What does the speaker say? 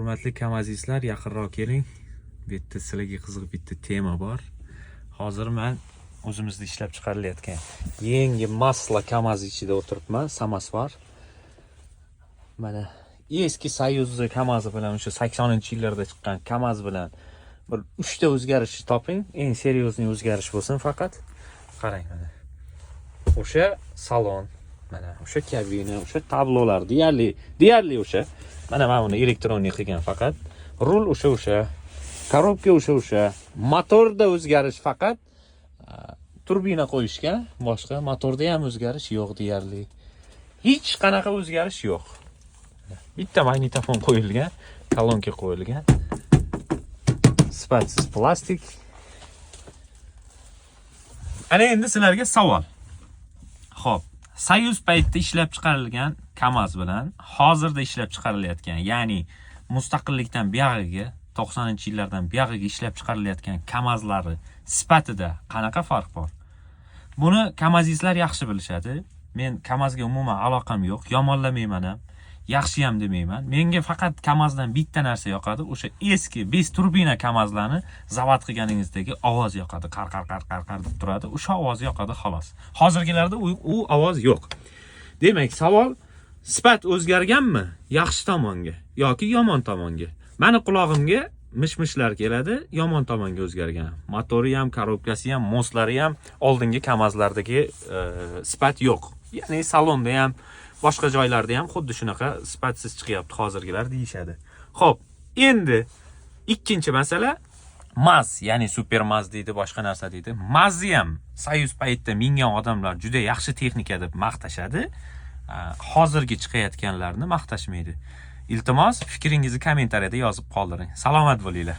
Hurmatli kamazistlar, yaqinroq keling. Bu yerda sizlarga qiziq bitta tema bor. Hozir men o'zimizda ishlab chiqarilayotgan yangi masla kamaz ichida o'tiribman, samosvar. Mana eski Soyuz kamazi bilan o'sha 80-yillarda chiqqan kamaz bilan bir 3 ta o'zgarish toping. Eng seryozni o'zgarish bo'lsin faqat. Qarang mana. O'sha salon, mana o'sha kabina, o'sha tablolar deyarli o'sha. Mana buni elektronik qilgan faqat. Rul o'sha. Korobka o'sha. Motorda o'zgarish faqat. Turbina qo'yishgan, boshqa motorda ham o'zgarish yo'q deyarli. Hech qanaqa o'zgarish yo'q. Bitta magnitofon qo'yilgan, kolonka qo'yilgan. Sifatsiz plastik. Ana endi sizlarga savol. Xo'p, Soyuz paytida ishlab chiqarilgan kamaz bilan hozirda ishlab chiqarilayotgan, ya'ni mustaqillikdan buyog'iga 90-yillardan buyog'iga ishlab chiqarilayotgan kamazlari sifatida qanaqa farq bor? Buni kamazistlar yaxshi bilishadi. Men kamazga umuman aloqam yo'q, yomonlamayman ham, yaxshi ham demayman. Menga faqat kamazdan bitta narsa yoqadi, o'sha eski 5 turbina kamazlarni zavod qilganingizdagi ovoz yoqadi. Qar deb turadi. O'sha ovoz yoqadi xolos. Hozirgilarda u ovoz yo'q. Demak, savol sifat o'zgarganmi? Yaxshi tomonga yoki yomon tomonga? Meni qulog'imga mishmishlar keladi, yomon tomonga o'zgargan. Motori ham, korobkasi ham, moslari ham oldingi kamazlardagi sifat yo'q. Ya'ni salonda ham, boshqa joylarda ham xuddi shunaqa sifatsiz chiqyapti hozirgilar deyishadi. Xo'p, endi ikkinchi masala maz, ya'ni super maz deydi, boshqa narsa deydi. Mazni ham Soyuz paytida mingan odamlar juda yaxshi texnika deb maqtashadi. Hozirgi chiqayotganlarni maqtashmaydi. Iltimos, fikringizni kommentariyada yozib qoldiring. Salomat bo'linglar.